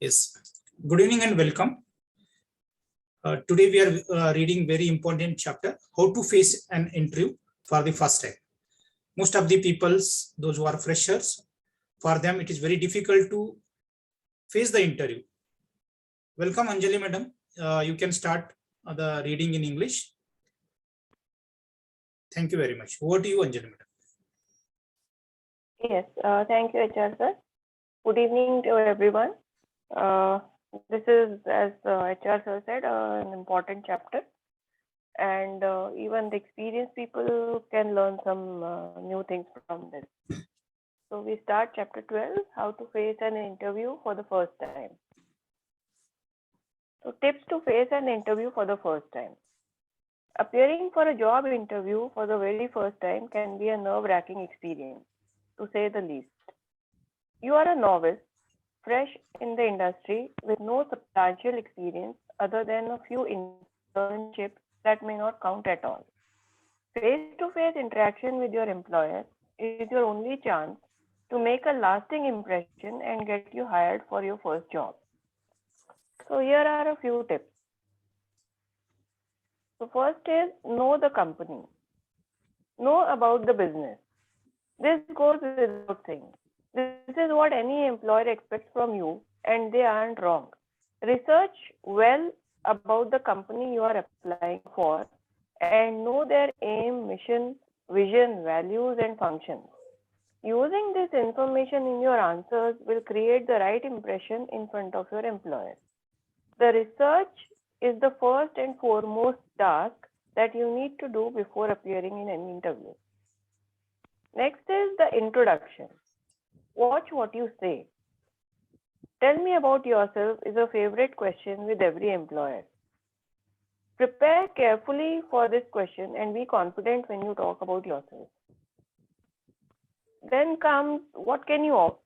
Yes. Good evening and welcome. Today we are reading very important chapter, how to face an interview for the first time. Most of the peoples, those who are freshers, for them it is very difficult to face the interview. Welcome Anjali madam. You can start the reading in English. Thank you very much. Over to you Anjali madam. Yes, thank you HR sir. Good evening to everyone. This is, as HR sir said, an important chapter, and even the experienced people can learn some new things from this. So we start chapter 12, how to face an interview for the first time. So tips to face an interview for the first time. Appearing for a job interview for the very first time can be a nerve-wracking experience, to say the least. You are a novice, fresh in the industry with no substantial experience other than a few internships that may not count at all. Face-to-face interaction with your employer is your only chance to make a lasting impression and get you hired for your first job. So here are a few tips. So first is know the company. Know about the business. This goes without saying. This is what any employer expects from you, and they aren't wrong. Research well about the company you are applying for and know their aim, mission, vision, values, and functions. Using this information in your answers will create the right impression in front of your employer. The research is the first and foremost task that you need to do before appearing in an interview. Next is the introduction. Watch what you say. Tell me about yourself is a favorite question with every employer. Prepare carefully for this question and be confident when you talk about yourself. Then comes what can you offer.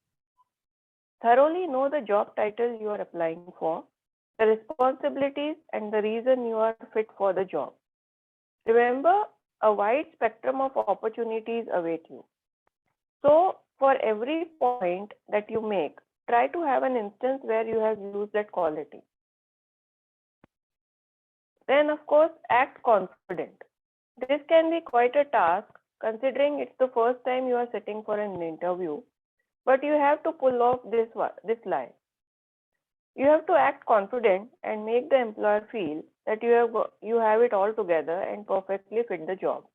Thoroughly know the job title you are applying for, the responsibilities, and the reason you are fit for the job. Remember, a wide spectrum of opportunities await you. So, for every point that you make, try to have an instance where you have used that quality. Then, of course, act confident. This can be quite a task considering it's the first time you are sitting for an interview, but you have to pull off this line. You have to act confident and make the employer feel that you have it all together and perfectly fit the job.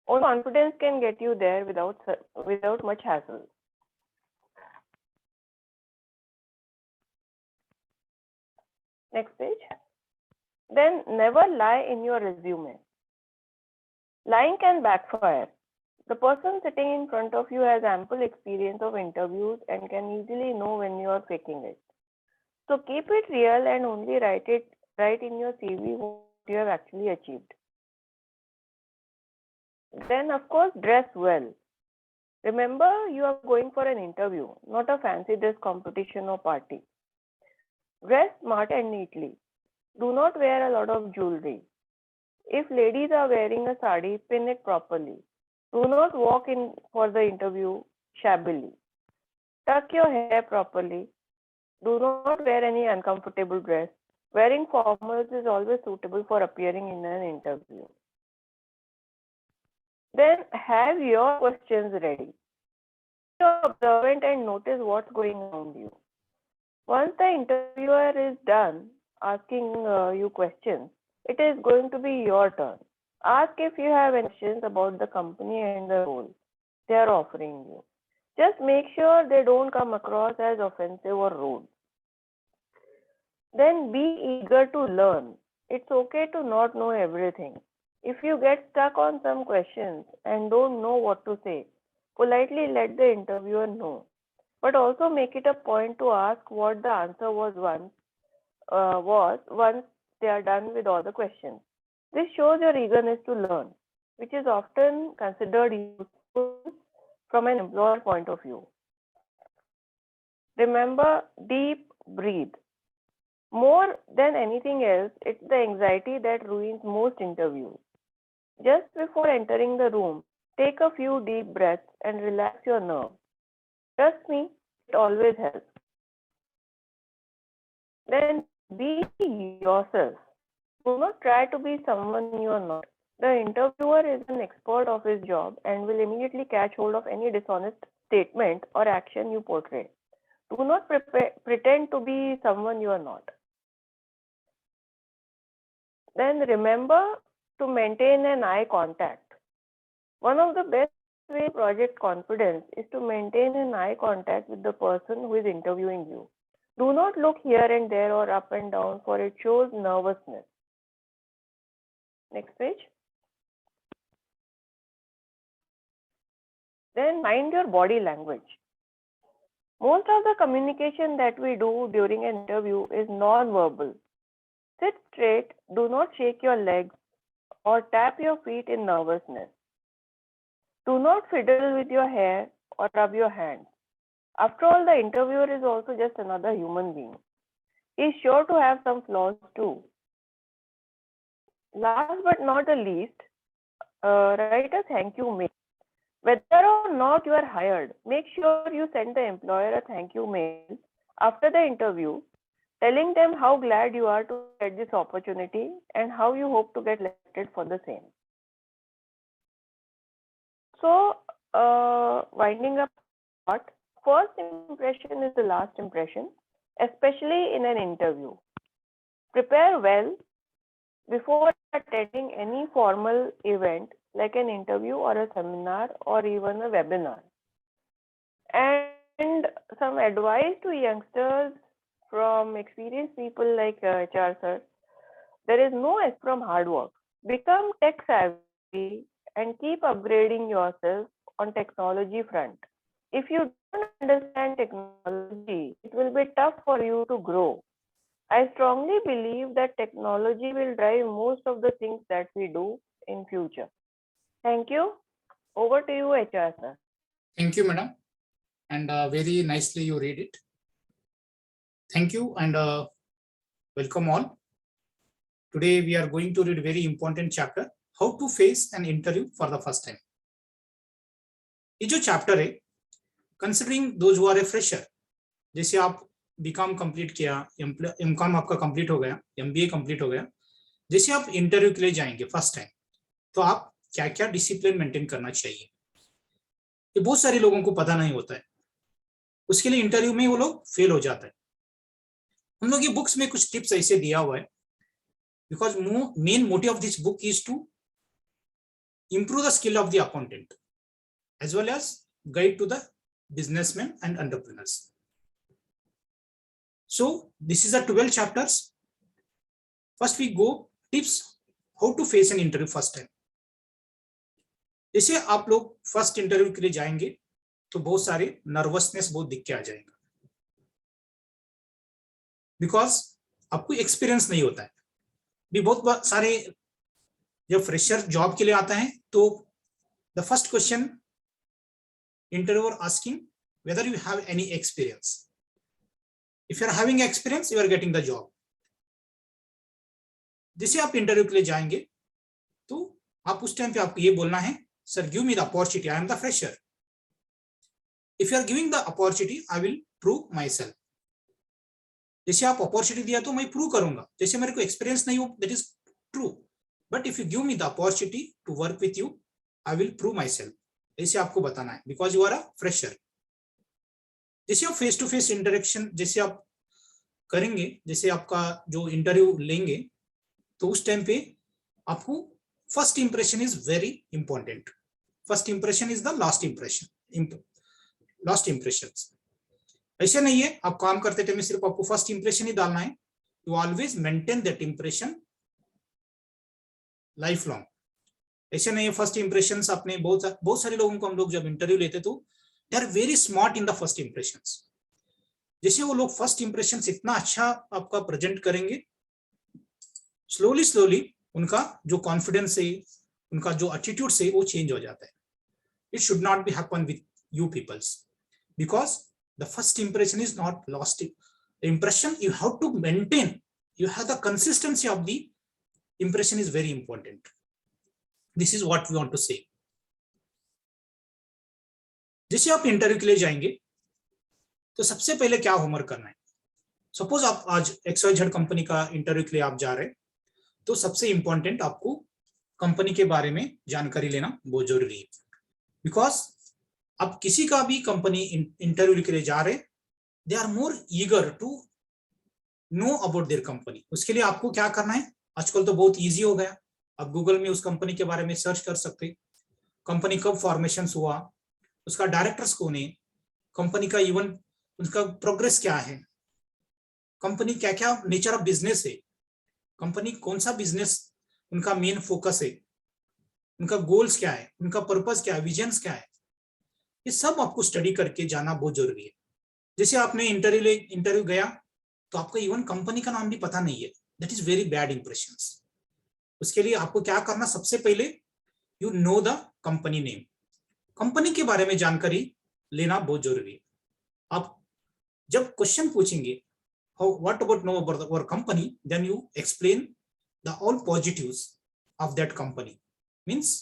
Only confidence can get you there without much hassle. Next page. Then never lie in your resume. Lying can backfire. The person sitting in front of you has ample experience of interviews and can easily know when you are faking it. So keep it real and only write in your CV what you have actually achieved. Then, of course, dress well. Remember, you are going for an interview, not a fancy dress competition or party. Dress smart and neatly. Do not wear a lot of jewelry. If ladies are wearing a sari, pin it properly. Do not walk in for the interview shabbily. Tuck your hair properly. Do not wear any uncomfortable dress. Wearing formals is always suitable for appearing in an interview. Then have your questions ready. Be observant and notice what's going on around you. Once the interviewer is done asking you questions, it is going to be your turn. Ask if you have any questions about the company and the role they are offering you. Just make sure they don't come across as offensive or rude. Then be eager to learn. It's okay to not know everything. If you get stuck on some questions and don't know what to say, politely let the interviewer know. But also make it a point to ask what the answer was once they are done with all the questions. This shows your eagerness to learn, which is often considered useful from an employer point of view. Remember, deep breathe. More than anything else, it's the anxiety that ruins most interviews. Just before entering the room, take a few deep breaths and relax your nerves. Trust me, it always helps. then be yourself. Do not try to be someone you are not. The interviewer is an expert of his job and will immediately catch hold of any dishonest statement or action you portray. Do not pretend to be someone you are not. Then remember to maintain an eye contact. One of the best ways to project confidence is to maintain an eye contact with the person who is interviewing you. Do not look here and there or up and down, for it shows nervousness. Next page. Then mind your body language. Most of the communication that we do during an interview is non-verbal. Sit straight, do not shake your legs or tap your feet in nervousness. Do not fiddle with your hair or rub your hands. After all, the interviewer is also just another human being. He is sure to have some flaws too. Last but not the least, write a thank you mail. Whether or not you are hired, make sure you send the employer a thank you mail after the interview, telling them how glad you are to get this opportunity and how you hope to get elected for the same. So, winding up, first impression is the last impression, especially in an interview. Prepare well before attending any formal event like an interview or a seminar or even a webinar. And some advice to youngsters from experienced people like HR sir. There is no S from hard work. Become tech savvy and keep upgrading yourself on technology front. If you don't understand technology, it will be tough for you to grow. I strongly believe that technology will drive most of the things that we do in future. Thank you. Over to you, HR sir. Thank you, madam. And very nicely you read it. Thank you and welcome all. Today we are going to read a very important chapter, how to face an interview for the first time. ये जो chapter है, considering those who are a fresher, जैसे आप BCom complete किया, MCom आपका complete हो गया, MBA complete हो गया, जैसे आप इंटरव्यू के लिए जाएंगे फर्स्ट टाइम, तो आप क्या क्या डिसिप्लिन मेंटेन करना चाहिए, ये बहुत सारे लोगों को पता नहीं होता है. उसके लिए इंटरव्यू में वो लोग फेल हो जाता है. हम लोग ये बुक्स में कुछ टिप्स ऐसे दिया हुआ है, because main motive of this book is to improve the skill of the accountant as well as guide to the businessmen and entrepreneurs. So this is a 12 chapters. First we go tips how to face an interview first time. जैसे आप लोग first interview के लिए जाएंगे तो बहुत सारे nervousness बहुत दिख के आ जाएगा, बिकॉज आपको एक्सपीरियंस नहीं होता है. भी बहुत सारे जब फ्रेशर जॉब के लिए आता है तो the first question interviewer asking whether you have any experience. If you are having experience, you are getting the job. जैसे आप इंटरव्यू के लिए जाएंगे तो आप उस टाइम पे आपको ये बोलना है, sir give me the opportunity, I am the fresher. If you are giving the opportunity, I will prove myself. जैसे आप अपॉर्चुनिटी दिया तो मैं प्रूव करूंगा, जैसे मेरे को एक्सपीरियंस नहीं हो, that is true, but if you give me the opportunity to work with you, I will prove myself. ऐसे आपको बताना है, because you are a fresher. जैसे आप फेस टू फेस इंटरेक्शन जैसे आप करेंगे, जैसे आपका जो इंटरव्यू लेंगे, तो उस टाइम पे आपको first impression is very important. First impression is the last impression. Last impression ऐसे नहीं है आप काम करते टाइम में सिर्फ आपको फर्स्ट इंप्रेशन ही डालना है. You always maintain that impression life long. ऐसे नहीं है फर्स्ट इंप्रेशन आपने बहुत सारे लोगों को हम लोग जब इंटरव्यू लेते तो they are very smart in the first impressions. जैसे वो लोग फर्स्ट इंप्रेशंस इतना अच्छा आपका प्रेजेंट करेंगे, स्लोली स्लोली उनका जो कॉन्फिडेंस है, उनका जो एटीट्यूड है वो चेंज हो जाता है. It should not be happen with you peoples, because the first impression is not lost. Impression you have to maintain, you have the consistency of the impression is very important. This is what we want to say. जैसे आप interview के लिए जाएंगे तो सबसे पहले क्या homework करना है, सपोज आप आज XYZ कंपनी का इंटरव्यू के लिए आप जा रहे हैं, तो सबसे इंपॉर्टेंट आपको कंपनी के बारे में जानकारी लेना बहुत जरूरी है। बिकॉज आप किसी का भी कंपनी इंटरव्यू के लिए जा रहे, they are more eager to know about their company. उसके लिए आपको क्या करना है, आजकल तो बहुत इजी हो गया, आप गूगल में उस कंपनी के बारे में सर्च कर सकते, कंपनी कब फॉर्मेशन हुआ, उसका डायरेक्टर्स कौन है, कंपनी का इवन उसका प्रोग्रेस क्या है, कंपनी क्या क्या नेचर ऑफ बिजनेस है, कंपनी कौन सा बिजनेस उनका मेन फोकस है, उनका गोल्स क्या है, उनका पर्पस क्या है, विजन्स क्या है, ये सब आपको स्टडी करके जाना बहुत जरूरी है। जैसे आपने इंटरव्यू गया तो आपको इवन कंपनी का नाम भी पता नहीं है, that is very bad impression. उसके लिए आपको क्या करना, सबसे पहले you know the company name, company के बारे में जानकारी लेना बहुत जरूरी है। आप जब क्वेश्चन पूछेंगे what about know about our company, then you explain the all positives of that company, means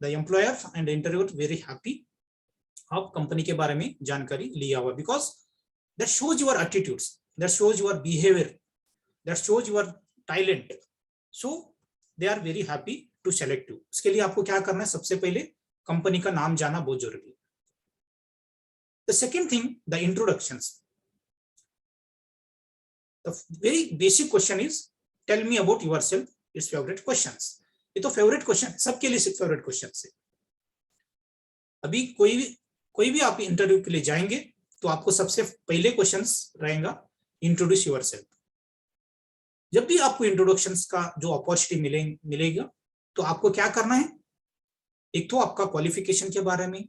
the employer and the interviewer very happy आप कंपनी के बारे में जानकारी लिया हुआ, because that shows your attitudes, that shows your behavior, that shows your talent, so they are very happy to select you। उसके लिए आपको क्या करना है, सबसे पहले कंपनी का नाम जाना बहुत जरूरी है। The second thing, the introductions। The very basic question is tell me about yourself, its favorite questions। ये तो फेवरेट क्वेश्चन सबके लिए फेवरेट क्वेश्चन है। अभी कोई भी आप इंटरव्यू के लिए जाएंगे तो आपको सबसे पहले क्वेश्चंस रहेगा इंट्रोड्यूस योरसेल्फ। जब भी आपको इंट्रोडक्शंस का जो अपॉर्चुनिटी मिलेगा तो आपको क्या करना है, एक तो आपका क्वालिफिकेशन के बारे में,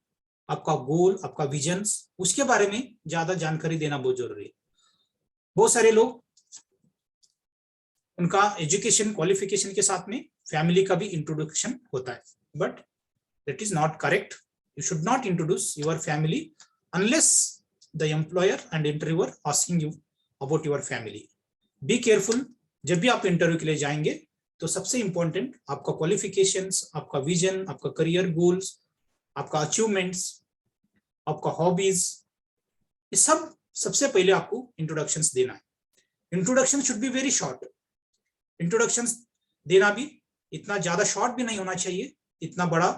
आपका गोल, आपका विजन्स, उसके बारे में ज्यादा जानकारी देना बहुत जरूरी है। बहुत सारे लोग उनका एजुकेशन क्वालिफिकेशन के साथ में फैमिली का भी इंट्रोडक्शन होता है, but that is not correct. You should not introduce your family unless the employer and interviewer asking you about your family. Be careful, जब भी आप इंटरव्यू के लिए जाएंगे तो सबसे इंपॉर्टेंट आपका क्वालिफिकेशंस, आपका विजन, आपका करियर गोल्स, आपका अचीवमेंट्स, आपका हॉबीज, ये सब सबसे पहले आपको इंट्रोडक्शंस देना है। Introduction should be very short. Introductions देना भी इतना ज्यादा शॉर्ट भी नहीं होना चाहिए, इतना बड़ा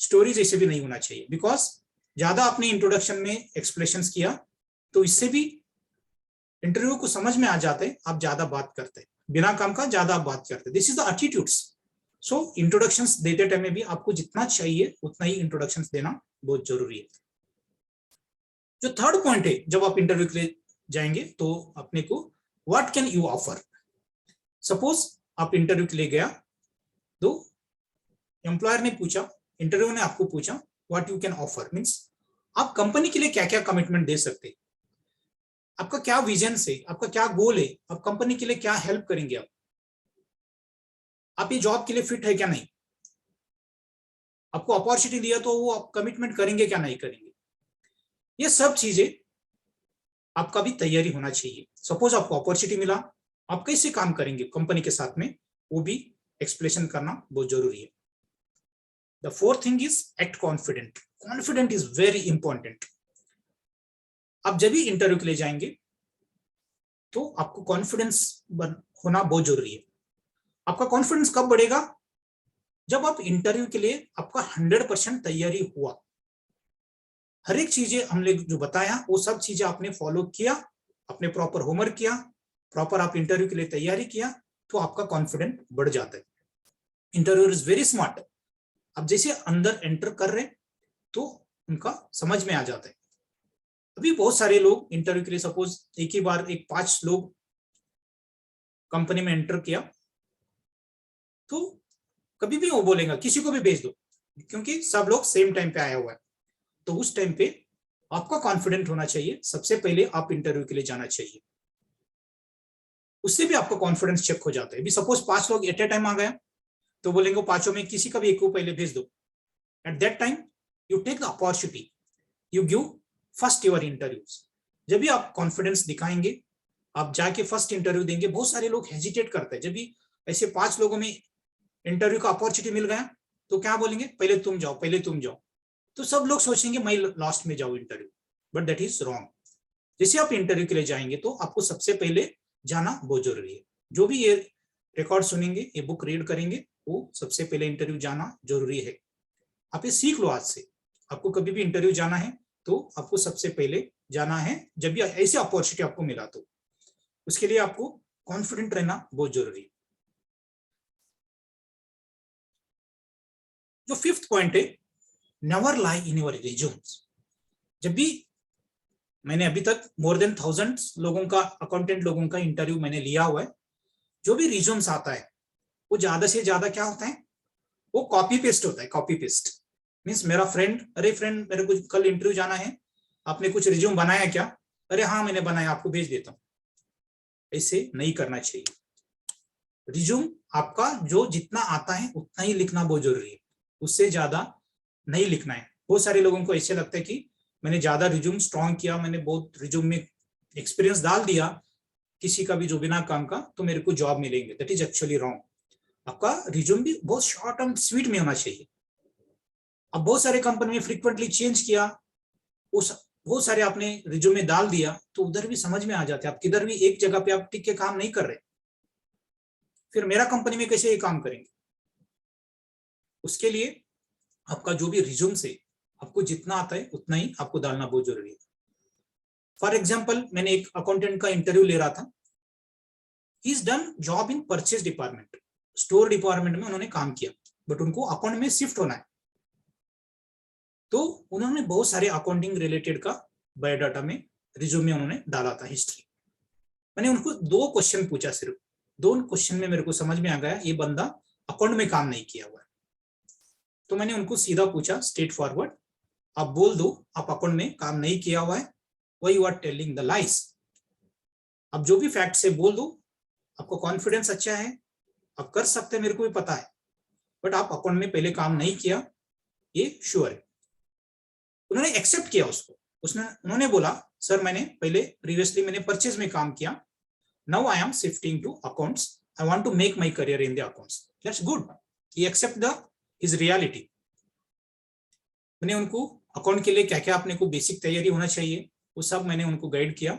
स्टोरी जैसे भी नहीं होना चाहिए, बिकॉज ज्यादा आपने इंट्रोडक्शन में एक्सप्लेनेशंस किया तो इससे भी इंटरव्यू को समझ में आ जाते हैं, आप ज्यादा बात करते हैं, बिना काम का ज्यादा आप बात करते हैं। This is the attitudes. So introductions देते टाइम में भी आपको जितना चाहिए उतना ही इंट्रोडक्शंस देना बहुत जरूरी है। जो थर्ड पॉइंट है, जब आप इंटरव्यू के लिए जाएंगे तो अपने को what can you offer. Suppose आप इंटरव्यू के लिए गया तो एम्प्लॉयर ने पूछा, इंटरव्यू ने आपको पूछा what you can offer, means आप कंपनी के लिए क्या क्या कमिटमेंट दे सकते हैं, आपका क्या विजन है, आपका क्या गोल है, आप कंपनी के लिए क्या हेल्प करेंगे, आप ये जॉब के लिए फिट है क्या नहीं, आपको अपॉर्चुनिटी दिया तो वो आप कमिटमेंट करेंगे क्या नहीं करेंगे, ये सब चीजें आपका भी तैयारी होना चाहिए। सपोज आपको अपॉर्चुनिटी मिला, आप कैसे काम करेंगे कंपनी के साथ में, वो भी एक्सप्लेनेशन करना बहुत जरूरी है। The fourth thing is act confident. Confident is very important. आप जब भी इंटरव्यू के लिए जाएंगे तो आपको कॉन्फिडेंस होना बहुत जरूरी है। आपका कॉन्फिडेंस कब बढ़ेगा, जब आप इंटरव्यू के लिए आपका 100% तैयारी हुआ, हर एक चीजें हमने जो बताया वो सब चीजें आपने फॉलो किया, आपने प्रॉपर होमवर्क किया, प्रॉपर आप इंटरव्यू के लिए तैयारी किया, तो आपका कॉन्फिडेंट बढ़ जाता है। Interviewer is very smart. आप जैसे अंदर एंटर कर रहे तो उनका समझ में आ जाता है। अभी बहुत सारे लोग इंटरव्यू के लिए, सपोज एक ही बार 5 लोग कंपनी में एंटर किया तो कभी भी वो बोलेगा किसी को भी भेज दो, क्योंकि सब लोग सेम टाइम पे आया हुआ है। तो उस टाइम पे आपका कॉन्फिडेंट होना चाहिए, सबसे पहले आप इंटरव्यू के लिए जाना चाहिए, उससे भी आपका कॉन्फिडेंस चेक हो जाता है। अभी सपोज 5 लोग एट ए टाइम आ गया तो बोलेंगे 5 में किसी का भी एक को पहले भेज दो। At that time you take the opportunity, you give first your interviews. जब भी आप कॉन्फिडेंस दिखाएंगे, आप जाके फर्स्ट इंटरव्यू देंगे। बहुत सारे लोग हेजिटेट करते हैं, जब भी ऐसे 5 लोगों में इंटरव्यू का अपॉर्चुनिटी मिल गया तो क्या बोलेंगे, पहले तुम जाओ, पहले तुम जाओ। तो सब लोग सोचेंगे मैं लास्ट में जाऊं interview, but that is wrong. जैसे आप इंटरव्यू के लिए जाएंगे तो आपको सबसे पहले जाना बहुत जरूरी है। जो भी ये रिकॉर्ड सुनेंगे, ये बुक रीड करेंगे, वो सबसे पहले इंटरव्यू जाना जरूरी है। आप ये सीख लो आज से। आपको कभी भी इंटरव्यू जाना है तो आपको सबसे पहले जाना है, जब भी ऐसी अपॉर्चुनिटी आपको मिला तो उसके लिए आपको कॉन्फिडेंट रहना बहुत जरूरी है। जो फिफ्थ पॉइंट है, never lie in your resumes. जब भी मैंने अभी तक मोर देन 1000 लोगों का, अकाउंटेंट लोगों का इंटरव्यू मैंने लिया हुआ है, जो भी रिज्यूम्स आता है वो ज्यादा से ज्यादा क्या होता है, वो कॉपी पेस्ट होता है। कॉपी पेस्ट मीन्स मेरा फ्रेंड, अरे फ्रेंड मेरे को कल इंटरव्यू जाना है, आपने कुछ रिज्यूम बनाया क्या? अरे हाँ मैंने बनाया, आपको भेज देता हूँ। ऐसे नहीं करना चाहिए। रिज्यूम आपका जो जितना आता है उतना ही लिखना बहुत जरूरी है, उससे ज्यादा नहीं लिखना है। बहुत सारे लोगों को ऐसे लगता है कि मैंने ज्यादा रिज्यूम स्ट्रॉन्ग किया, मैंने बहुत रिज्यूम में एक्सपीरियंस डाल दिया किसी का भी जो बिना काम का, तो मेरे को जॉब मिलेंगे। That is actually wrong. आपका रिज्यूम भी बहुत शॉर्ट एंड स्वीट में होना चाहिए। अब बहुत सारे कंपनी में फ्रीक्वेंटली चेंज किया, उस बहुत सारे आपने रिज्यूम में डाल दिया, तो उधर भी समझ में आ जाते हैं आप किधर भी एक जगह पे आप टिक के काम नहीं कर रहे, फिर मेरा कंपनी में कैसे ये काम करेंगे? उसके लिए आपका जो भी रिज्यूम से आपको जितना आता है उतना ही आपको डालना बहुत जरूरी है। फॉर एग्जाम्पल, मैंने एक अकाउंटेंट का इंटरव्यू ले रहा था। He is done job in purchase department, store department में उन्होंने काम किया, बट उनको अकाउंट में शिफ्ट होना है। तो उन्होंने बहुत सारे अकाउंटिंग रिलेटेड का बायोडाटा में रिज्यूम में उन्होंने डाला था, हिस्ट्री। मैंने उनको 2 क्वेश्चन पूछा, सिर्फ 2 क्वेश्चन में मेरे को समझ में आ गया ये बंदा अकाउंट में काम नहीं किया हुआ है। तो मैंने उनको सीधा पूछा, स्ट्रेट फॉरवर्ड, आप बोल दो आप अकाउंट में काम नहीं किया हुआ है, why you are telling the lies. आप जो भी फैक्ट से बोल दो, आपको कॉन्फिडेंस अच्छा है, आप कर सकते हैं, मेरे को भी पता है, बट आप अकाउंट में पहले काम नहीं किया, ये श्योर है। उन्होंने एक्सेप्ट किया उसको। उन्होंने बोला, सर मैंने पहले प्रीवियसली मैंने परचेज में काम किया, now I am shifting to accounts, I want to make my career in the accounts. That's good, he accept the his reality. मैंने उनको अकाउंट के लिए क्या क्या अपने को बेसिक तैयारी होना चाहिए वो सब मैंने उनको गाइड किया,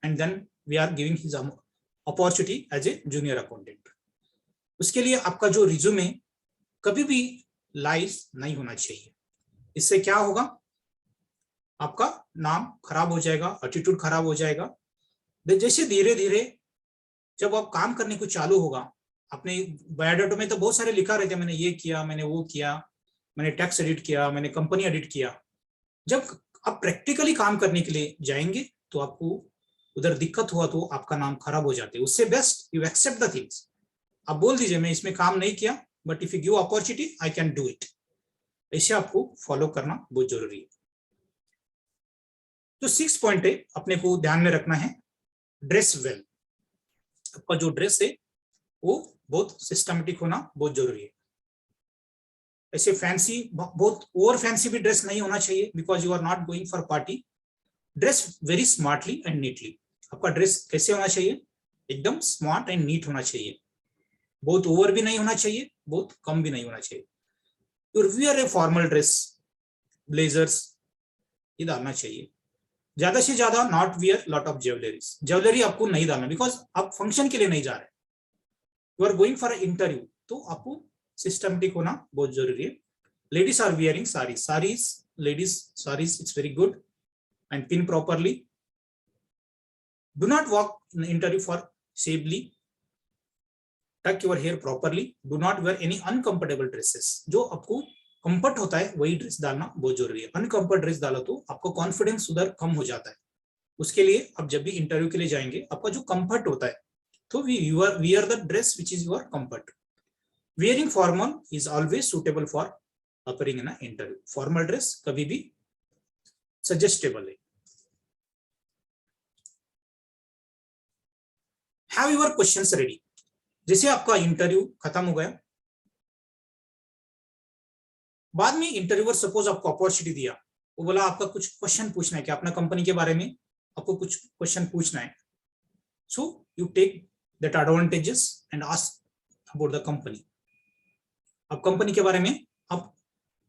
and then we are giving his opportunity as a junior accountant. उसके लिए आपका जो रिज्यूम है कभी भी लाइज नहीं होना चाहिए। इससे क्या होगा, आपका नाम खराब हो जाएगा, एटीट्यूड खराब हो जाएगा। जैसे धीरे धीरे जब आप काम करने को चालू होगा, अपने बायोडाटा में तो बहुत सारे लिखा रहते हैं, मैंने ये किया, मैंने वो किया, मैंने टैक्स एडिट किया, मैंने कंपनी एडिट किया। जब आप प्रैक्टिकली काम करने के लिए जाएंगे तो आपको उधर दिक्कत हुआ तो आपका नाम खराब हो जाते हैं। उससे best you accept the things. आप बोल दीजिए मैं इसमें काम नहीं किया, but if you give opportunity I can do it. ऐसे आपको फॉलो करना बहुत जरूरी है। जो 6 पॉइंट है अपने को ध्यान में रखना है, ड्रेस वेल। आपका जो ड्रेस है वो बहुत सिस्टमेटिक होना बहुत जरूरी है। ऐसे फैंसी, बहुत ओवर फैंसी भी ड्रेस नहीं होना चाहिए, because you are not going for party. Dress very smartly and neatly. आपका ड्रेस कैसे होना चाहिए, एकदम स्मार्ट एंड नीट होना चाहिए। बहुत ओवर भी नहीं होना चाहिए, बहुत कम भी नहीं होना चाहिए। You wear a formal dress, blazers ये डालना चाहिए। ज्यादा से ज्यादा not wear lot of jewelleries. Jewellery आपको नहीं डालना, बिकॉज आप फंक्शन के लिए नहीं जा रहे, you are going for interview, तो आपको सिस्टमेटिक होना बहुत जरूरी है। Ladies are wearing sari, saris, ladies saris, it's very good, and pin properly. Do not walk in interview for shapely, tuck your hair properly, do not wear any uncomfortable dresses। जो आपको comfort होता है वही ड्रेस डालना बहुत जरूरी है। अनकंफर्ट ड्रेस डालो तो आपका कॉन्फिडेंस उधर कम हो जाता है। उसके लिए आप जब भी इंटरव्यू के लिए जाएंगे, आपका जो कंफर्ट होता है, तो wear the dress which is your comfort. Wearing formal is always suitable for appearing in interview. Formal dress कभी भी सजेस्टेबल है। Have your questions ready. जैसे आपका इंटरव्यू खत्म हो गया, बाद में इंटरव्यूअर सपोज आपको अपॉर्चुनिटी दिया, वो बोला आपका कुछ क्वेश्चन पूछना है, क्या अपना कंपनी के बारे में आपको कुछ क्वेश्चन पूछना है। So you take that advantages and ask about the company. अब कंपनी के बारे में आप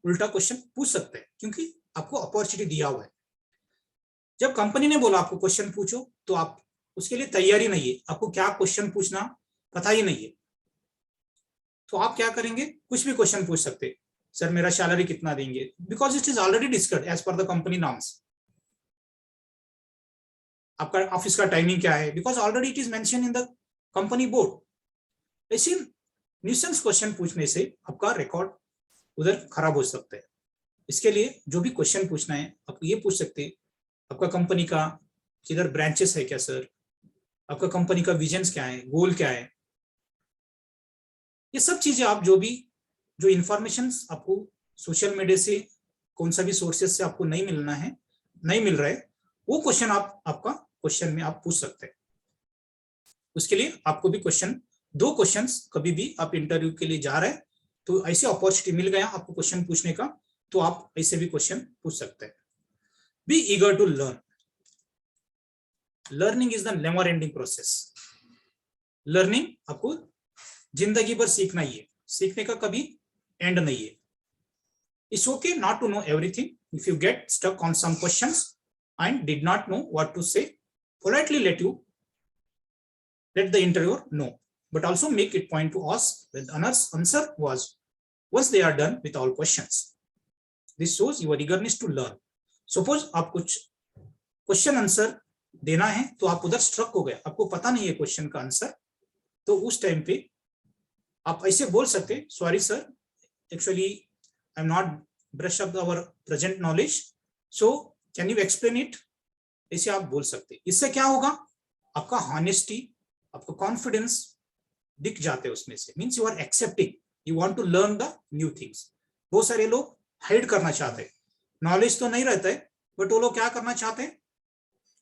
उल्टा क्वेश्चन पूछ सकते हैं, क्योंकि आपको अपॉर्चुनिटी दिया हुआ है। जब कंपनी ने बोला आपको क्वेश्चन पूछो, तो आप उसके लिए तैयारी नहीं है, आपको क्या क्वेश्चन पूछना पता ही नहीं है, तो आप क्या करेंगे, कुछ भी क्वेश्चन पूछ सकते, सर मेरा सैलरी कितना देंगे, because it is already discussed as per the company norms. आपका ऑफिस का टाइमिंग क्या है, because already it is mention in the company board. ऐसे न्यूसेंस क्वेश्चन पूछने से आपका रिकॉर्ड उधर खराब हो सकता है। इसके लिए जो भी क्वेश्चन पूछना है आप ये पूछ सकते हैं, आपका कंपनी का किधर ब्रांचेस है क्या सर, आपका कंपनी का विजन्स क्या है, गोल क्या है, ये सब चीजें आप जो इंफॉर्मेशन आपको सोशल मीडिया से कौन सा भी सोर्सेज से आपको नहीं मिल रहा है, वो क्वेश्चन आपका क्वेश्चन में आप पूछ सकते हैं। उसके लिए आपको भी दो क्वेश्चंस कभी भी आप इंटरव्यू के लिए जा रहे हैं तो ऐसी अपॉर्चुनिटी मिल गया आपको क्वेश्चन पूछने का, तो आप ऐसे भी क्वेश्चन पूछ सकते हैं। Be eager to learn. Learning is the never ending process. Learning आपको जिंदगी भर सीखना ही है, सीखने का कभी एंड नहीं है। It's okay not to know everything. If you get stuck on some questions and did not know what to say, politely let the interviewer know, but also make it point to ask when the answer was once they are done with all questions. This shows your eagerness to learn. Suppose आप कुछ question answer देना है तो आप उधर struck हो गए, आपको पता नहीं है क्वेश्चन का आंसर, तो उस टाइम पे आप ऐसे बोल सकते, sorry sir, actually I am not brush up our present knowledge, so can you explain it, ऐसे आप बोल सकते। इससे क्या होगा, आपका हॉनेस्टी, आपका कॉन्फिडेंस दिख जाते हैं उसमें से, means you are accepting, you want to learn the new things. बहुत सारे लोग हाइड करना चाहते हैं, नॉलेज तो नहीं रहता है, बट वो लोग क्या करना चाहते हैं,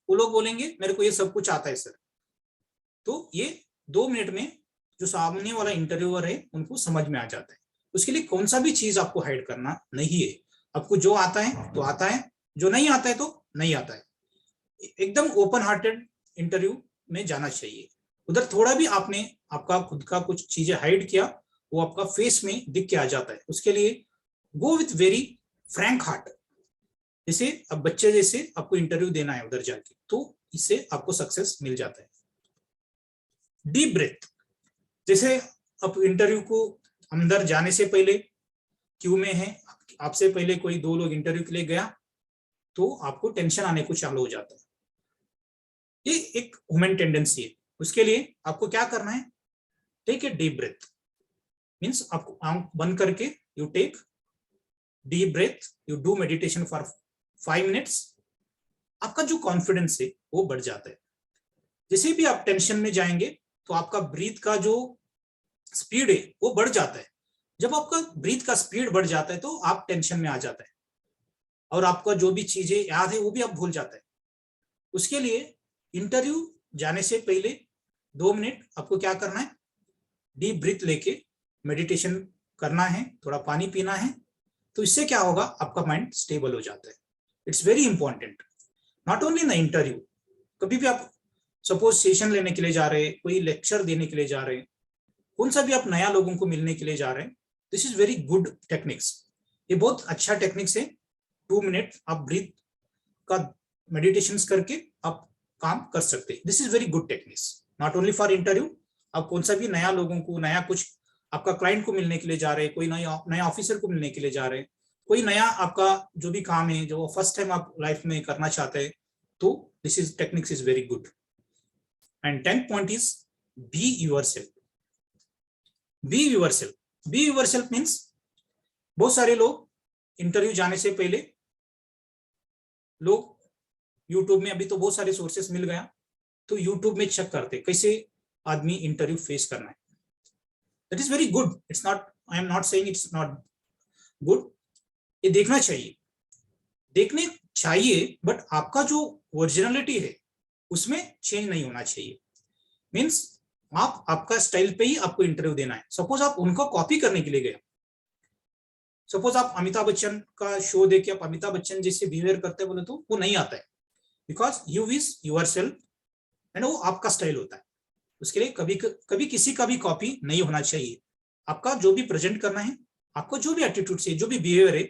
वो लोग बोलेंगे मेरे को ये सब कुछ आता है सर, तो ये 2 मिनट में जो सामने वाला इंटरव्यूअर है उनको समझ में आ जाता है। उसके लिए कौन सा भी चीज आपको हाइड करना नहीं है, आपको जो आता है तो आता है, जो नहीं आता है तो नहीं आता है। एकदम ओपन हार्टेड इंटरव्यू में जाना चाहिए। उधर थोड़ा भी आपने आपका खुद का कुछ चीजें हाइड किया, वो आपका फेस में दिख के आ जाता है। उसके लिए go with very Frank heart. जैसे अब बच्चे जैसे आपको इंटरव्यू देना है उधर जाके, तो इससे आपको सक्सेस मिल जाता है। Deep breath. जैसे आप इंटरव्यू को अंदर जाने से पहले क्यू में है, आपसे पहले कोई 2 लोग इंटरव्यू के लिए गया, तो आपको टेंशन आने को चालू हो जाता है। ये एक ह्यूमन टेंडेंसी है। उसके लिए आपको क्या करना है, take a deep breath, means आपको आंख बंद करके you take deep breath, you do meditation for 5 minutes. आपका जो कॉन्फिडेंस है वो बढ़ जाता है। जैसे भी आप टेंशन में जाएंगे तो आपका ब्रीथ का जो स्पीड है वो बढ़ जाता है। जब आपका ब्रीथ का स्पीड बढ़ जाता है तो आप टेंशन में आ जाता है, और आपका जो भी चीजें याद है वो भी आप भूल जाते हैं। उसके लिए इंटरव्यू जाने से पहले 2 मिनट आपको क्या करना है, डीप ब्रीथ लेके मेडिटेशन करना है, थोड़ा पानी पीना है, तो इससे क्या होगा, आपका माइंड स्टेबल हो जाता है। It's very important, not only in the interview. कभी भी आप सपोज सेशन लेने के लिए जा रहे हैं, कोई लेक्चर देने के लिए जा रहे हैं, कौन सा भी आप नया लोगों को मिलने के लिए जा रहे हैं, this is very good techniques. ये बहुत अच्छा टेक्निक्स है। 2 मिनट आप ब्रीथ का मेडिटेशन करके आप काम कर सकते हैं। This is very good techniques, not only for interview. आप कौन सा भी नया लोगों को, नया कुछ आपका क्लाइंट को मिलने के लिए जा रहे हैं, कोई नया ऑफिसर को मिलने के लिए जा रहे हैं, कोई नया आपका जो भी काम है जो फर्स्ट टाइम आप लाइफ में करना चाहते हैं, तो this is techniques is very good. And 10th point is be yourself. Be yourself, be yourself means बहुत सारे लोग इंटरव्यू जाने से पहले लोग यूट्यूब में, अभी तो बहुत सारे सोर्सेस मिल गया, तो यूट्यूब में चेक करते कैसे आदमी इंटरव्यू फेस करना है। That is very good, it's not, I am not saying it's not good. ये देखना चाहिए, देखने चाहिए, बट आपका जो ओरिजिनलिटी है उसमें चेंज नहीं होना चाहिए। मीन्स आपका स्टाइल पे ही आपको इंटरव्यू देना है। सपोज आप उनको कॉपी करने के लिए गए, सपोज आप अमिताभ बच्चन का शो देख के आप अमिताभ बच्चन जैसे बिहेवियर करते बोले तो वो नहीं आता है, because you is yourself and वो आपका स्टाइल होता है। उसके लिए कभी किसी का भी कॉपी नहीं होना चाहिए। आपका जो भी प्रेजेंट करना है, आपको जो भी एटीट्यूड से, जो भी बिहेवियर है,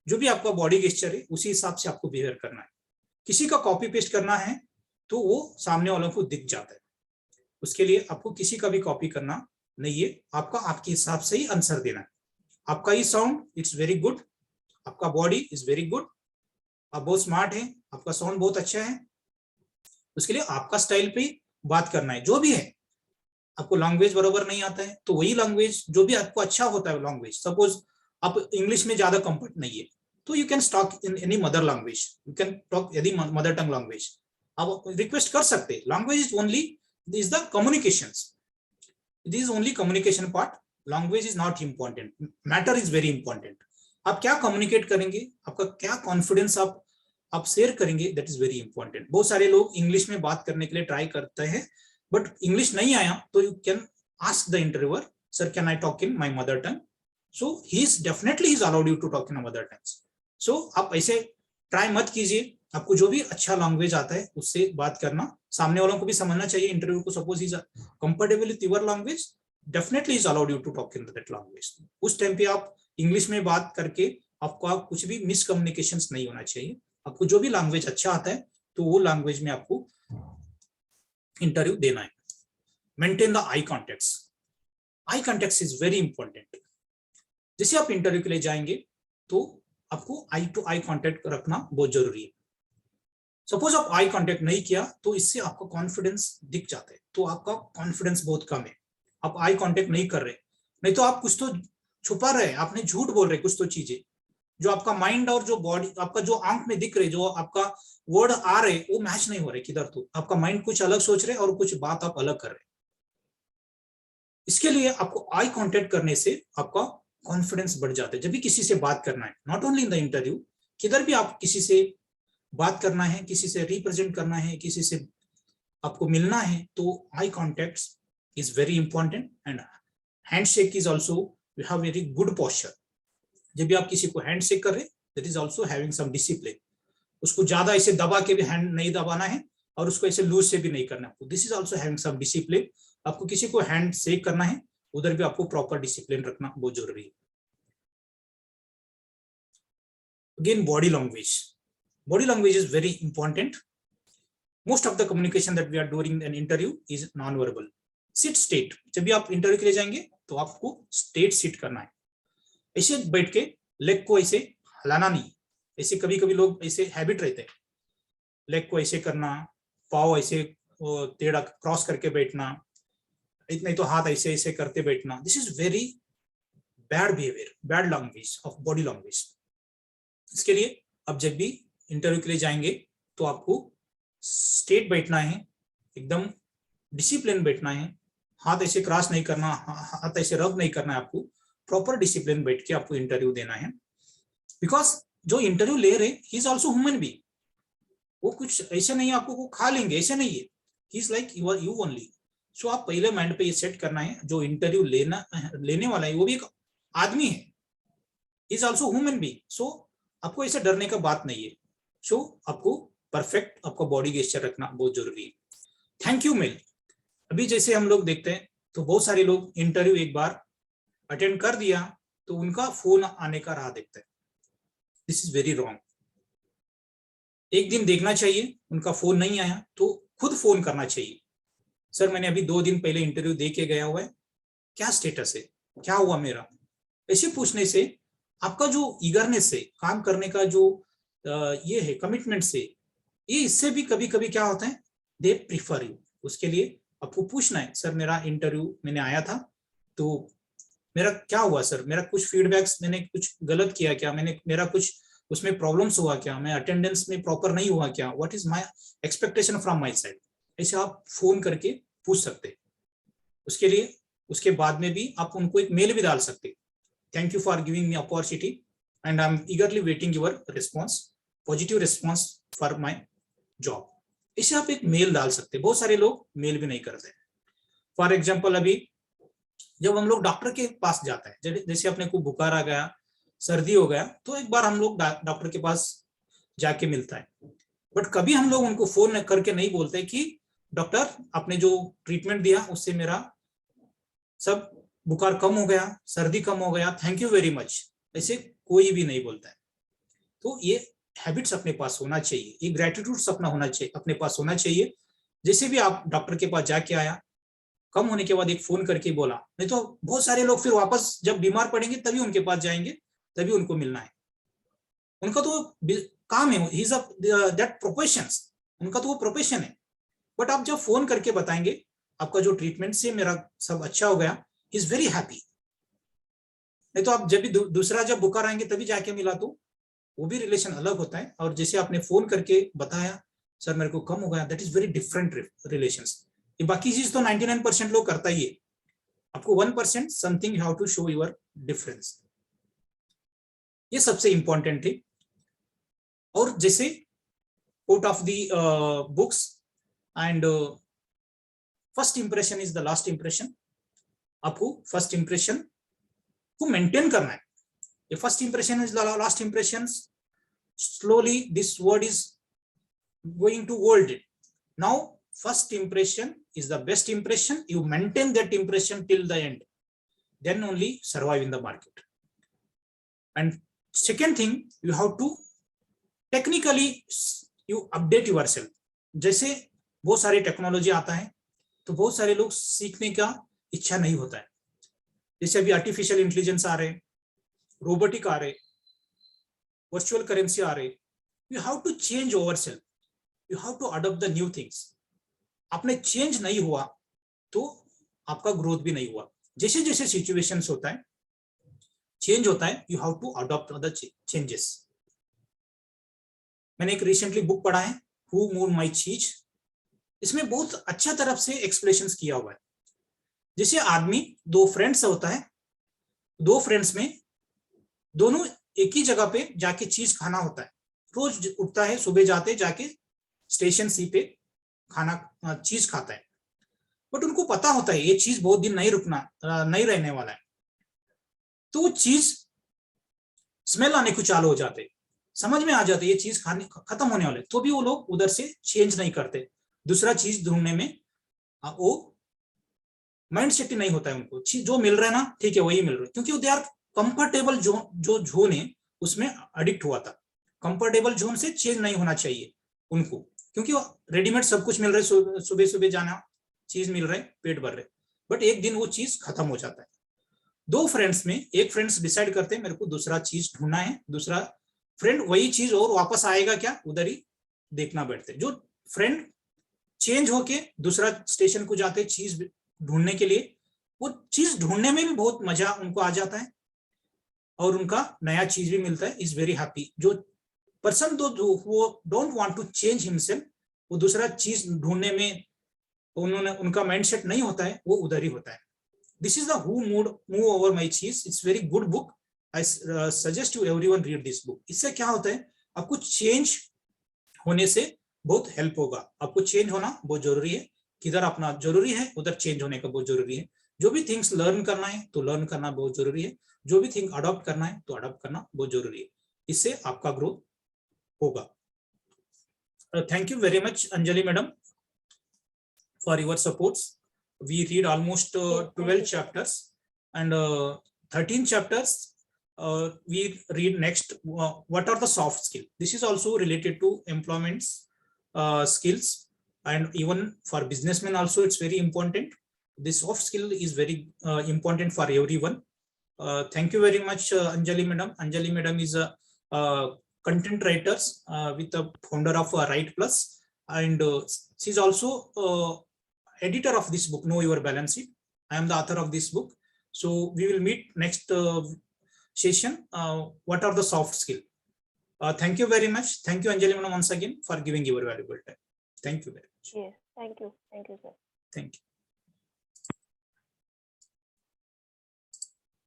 जो भी आपका बॉडी गेस्चर है, उसी हिसाब से आपको बिहेवियर करना है। किसी का कॉपी पेस्ट करना है तो वो सामने वालों को दिख जाता है। उसके लिए आपको किसी का भी कॉपी करना नहीं है, आपका आपके हिसाब से ही आंसर देना है। आपका ही साउंड इट्स वेरी गुड, आपका बॉडी इज वेरी गुड, आप बहुत स्मार्ट हैं, आपका साउंड बहुत अच्छा है, उसके लिए आपका स्टाइल पे बात करना है। जो भी है, आपको लैंग्वेज बराबर नहीं आता है तो वही लैंग्वेज जो भी आपको अच्छा होता है लैंग्वेज, सपोज आप इंग्लिश में ज्यादा कंफर्ट नहीं है तो you can talk in any mother language, you can talk यदि मदर टंग लैंग्वेज, आप रिक्वेस्ट कर सकते हैं। Language is only is the communications, this is only communication part, language is not important, matter is very important. आप क्या communicate करेंगे, आपका क्या कॉन्फिडेंस आप शेयर करेंगे, दैट इज वेरी इंपॉर्टेंट। बहुत सारे लोग इंग्लिश में बात करने के लिए ट्राई करते हैं बट इंग्लिश नहीं आया तो you can ask the interviewer, sir can I talk in my mother tongue, so he is definitely he is allowed you to talk in mother tongue. So आप ऐसे ट्राई मत कीजिए, आपको जो भी अच्छा लैंग्वेज आता है उससे बात करना, सामने वालों को भी समझना चाहिए इंटरव्यू को, suppose is comfortable with your language, definitely is allowed you to talk in that language. उस टाइम पे आप इंग्लिश में बात करके आपको कुछ भी मिसकम्युनिकेशंस नहीं होना चाहिए। आपको जो भी लैंग्वेज अच्छा आता है तो वो लैंग्वेज में आपको इंटरव्यू देना है। Maintain the eye contact, I contact is very important. जैसे आप इंटरव्यू के लिए जाएंगे तो आपको आई टू आई कॉन्टेक्ट रखना बहुत जरूरी है। सपोज आप आई कॉन्टेक्ट नहीं किया तो इससे आपका कॉन्फिडेंस दिख जाता है, तो आपका कॉन्फिडेंस बहुत कम है, आप आई कॉन्टेक्ट नहीं कर रहे, नहीं तो आप कुछ तो छुपा रहे, आपने झूठ बोल रहे कुछ तो चीजें, जो आपका माइंड और जो बॉडी आपका जो आंख में दिख रहे, जो आपका वर्ड आ रहे वो मैच नहीं हो रहे किधर, तो आपका माइंड कुछ अलग सोच रहे और कुछ बात आप अलग कर रहे। इसके लिए आपको आई कॉन्टेक्ट करने से आपका कॉन्फिडेंस बढ़ जाता है। जब भी किसी से बात करना है, not only in the interview, किधर भी आप किसी से बात करना है, किसी से रिप्रेजेंट करना है, किसी से आपको मिलना है, तो eye contact is very important. And handshake is also, you have very good posture. जब भी आप किसी को हैंडशेक कर रहे, that is also having some discipline. उसको ज्यादा ऐसे दबा के भी हैंड नहीं दबाना है और उसको ऐसे लूज से भी नहीं करना है, this is also having some discipline. आपको किसी को हैंड शेक करना है, उधर भी आपको प्रॉपर डिसिप्लिन रखना बहुत जरूरी है। Again body language, body language is very important. Most of the communication that we are doing in an interview is non-verbal. Sit state, जब भी आप इंटरव्यू के लिए जाएंगे तो आपको स्टेट सिट करना है, ऐसे बैठ के लेग को ऐसे हिलाना नहीं। ऐसे कभी कभी लोग ऐसे हैबिट रहते हैं, लेग को ऐसे करना, पाव ऐसे टेढ़ा क्रॉस करके बैठना, नहीं तो हाथ ऐसे ऐसे करते बैठना। This is very bad behaviour, bad language of body language. इसके लिए अब जब भी इंटरव्यू के लिए जाएंगे तो आपको स्ट्रेट बैठना है, एकदम डिसिप्लिन बैठना है, हाथ ऐसे क्रॉस नहीं करना, हाथ ऐसे रब नहीं करना है, आपको प्रॉपर डिसिप्लिन बैठ के आपको इंटरव्यू देना है। बिकॉज जो इंटरव्यू ले रहे he is also human being, वो कुछ ऐसे नहीं आपको खा लेंगे, ऐसे नहीं है, he is like you only. So आप पहले माइंड पे ये सेट करना है, जो इंटरव्यू लेने वाला है वो भी एक आदमी है, इज ऑल्सो ह्यूमन बीइंग। सो आपको ऐसे डरने का बात नहीं है। सो आपको परफेक्ट आपका बॉडी गेस्चर रखना बहुत जरूरी है। थैंक यू मेल, अभी जैसे हम लोग देखते हैं तो बहुत सारे लोग इंटरव्यू एक बार अटेंड कर दिया तो उनका फोन आने का राह देखते हैं, दिस इज वेरी रॉन्ग। एक दिन देखना चाहिए, उनका फोन नहीं आया तो खुद फोन करना चाहिए, सर मैंने अभी 2 दिन पहले इंटरव्यू दे के गया हुआ है, क्या स्टेटस है, क्या हुआ मेरा। ऐसे पूछने से आपका जो ईगरनेस है, काम करने का जो ये है कमिटमेंट से, ये इससे भी कभी कभी क्या होता है, दे प्रीफर यू। उसके लिए आपको पूछना है, सर मेरा इंटरव्यू मैंने आया था तो मेरा क्या हुआ सर, मेरा कुछ फीडबैक्स, मैंने कुछ गलत किया क्या, मेरा कुछ उसमें प्रॉब्लम्स हुआ क्या, मैं अटेंडेंस में प्रॉपर नहीं हुआ क्या, what is my expectation from my side. ऐसे आप फोन करके पूछ सकते हैं। उसके लिए उसके बाद में भी आप उनको एक मेल भी डाल सकते हैं, thank you for giving me opportunity and I am ईगरली waiting your response, positive response for my job. इसे आप एक मेल डाल सकते हैं, बहुत सारे लोग मेल भी नहीं करते। फॉर एग्जाम्पल अभी जब हम लोग डॉक्टर के पास जाते हैं, जैसे अपने को बुखार आ गया, सर्दी हो गया, तो एक बार हम लोग डॉक्टर के पास जाके मिलता है, बट कभी हम लोग उनको फोन करके नहीं बोलते कि डॉक्टर आपने जो ट्रीटमेंट दिया उससे मेरा सब बुखार कम हो गया, सर्दी कम हो गया, थैंक यू वेरी मच, ऐसे कोई भी नहीं बोलता है। तो ये हैबिट्स अपने पास होना चाहिए, ये ग्रेटिट्यूड्स अपना होना चाहिए, अपने पास होना चाहिए। जैसे भी आप डॉक्टर के पास जाके आया, कम होने के बाद एक फोन करके बोला, नहीं तो बहुत सारे लोग फिर वापस जब बीमार पड़ेंगे तभी उनके पास जाएंगे, तभी उनको मिलना है। उनका तो काम है, ही इज दैट प्रोफेशन, उनका तो वो प्रोफेशन है। बट आप जब फोन करके बताएंगे आपका जो ट्रीटमेंट से मेरा सब अच्छा हो गया, ही इज वेरी हैप्पी। नहीं तो आप जब भी दूसरा जब बुखार आएंगे तभी जाके मिला तो वो भी रिलेशन अलग होता है। और जैसे आपने फोन करके बताया सर मेरे को कम हो गया, that is very different relations. ये बाकी चीज तो 99% लोग करता ही है, आपको 1% something you have to show your difference, ये सबसे इंपॉर्टेंट है। और जैसे quote of the books and first impression is the last impression, आपको फर्स्ट इंप्रेशन को मेंटेन करना है। ये first impression is the last impression, slowly this word is going to hold it. Now first impression is the best impression, you maintain that impression till the end, then only survive in the market. And second thing, you have to technically you update yourself. जैसे बहुत सारी technology आता है तो बहुत सारे लोग सीखने का इच्छा नहीं होता है। जैसे अभी आर्टिफिशियल इंटेलिजेंस आ रहे, रोबोटिक आ रहे, वर्चुअल करेंसी आ रहे, you have to change ourself, you have to adopt the new things. आपने चेंज नहीं हुआ तो आपका ग्रोथ भी नहीं हुआ। जैसे जैसे सिचुएशंस होता है, चेंज होता है, you have to adopt the changes. मैंने एक रिसेंटली बुक पढ़ा है, हु मूव्ड माय चीज, इसमें बहुत अच्छा तरफ से एक्सप्लेनेशंस किया हुआ है। जैसे आदमी दो फ्रेंड्स होता है, दो फ्रेंड्स में दोनों एक ही जगह पे जाके चीज खाना होता है, रोज उठता है, सुबह जाते जाके स्टेशन सी पे खाना चीज खाता है। बट उनको पता होता है ये चीज बहुत दिन नहीं रहने वाला है, तो वो चीज स्मेल आने को चालू हो जाते, समझ में आ जाते ये चीज खाने खत्म होने वाले, तो भी वो लोग उधर से चेंज नहीं करते, दूसरा चीज ढूंढने में वो माइंड सेट नहीं होता है उनको। जो मिल रहा है ना ठीक है वही मिल रहा है, क्योंकि दे आर कंफर्टेबल जो जोन है उसमें एडिक्ट हुआ था। कंफर्टेबल जोन से चेंज नहीं होना चाहिए उनको, क्योंकि रेडीमेड सब कुछ मिल रहा है, सुबह सुबह जाना चीज मिल रहा है, पेट भर रहे, बट एक दिन वो चीज खत्म हो जाता है। दो फ्रेंड्स में एक फ्रेंड्स डिसाइड करते हैं मेरे को दूसरा चीज ढूंढना है, दूसरा फ्रेंड वही चीज और वापस आएगा क्या उधर ही देखना बैठते। जो फ्रेंड चेंज होके दूसरा स्टेशन को जाते चीज ढूंढने के लिए, वो चीज ढूंढने में भी बहुत मजा उनको आ जाता है और उनका नया चीज भी मिलता है, इज वेरी हैप्पी। जो पर्सन वो don't want to change himself, वो दूसरा चीज ढूंढने में उनका माइंडसेट नहीं होता है, वो उधर ही होता है। This is the who move over my cheese, it's very good book, I suggest you everyone read this book. इससे क्या होता है, आपको चेंज होने से बहुत हेल्प होगा। आपको चेंज होना बहुत जरूरी है, किधर अपना जरूरी है उधर चेंज होने का बहुत जरूरी है। जो भी थिंग्स लर्न करना है तो लर्न करना बहुत जरूरी है, जो भी थिंग अडॉप्ट करना है तो अडॉप्ट करना बहुत जरूरी है, इससे आपका ग्रोथ होगा। Thank you very much Anjali madam for your supports. We read almost 12 chapters and 13 chapters we read next. What are the soft skills? This is also related to employment skills, and even for businessmen also it's very important. This soft skill is very important for everyone. Thank you very much Anjali madam. Anjali madam is a content writer with the founder of Write Plus, and she's also editor of this book, Know Your Balance Sheet. I am the author of this book. So we will meet next session. What are the soft skills? Thank you very much. Thank you Anjali madam once again for giving your valuable time. Thank you very much. Yes, thank you sir. Thank you.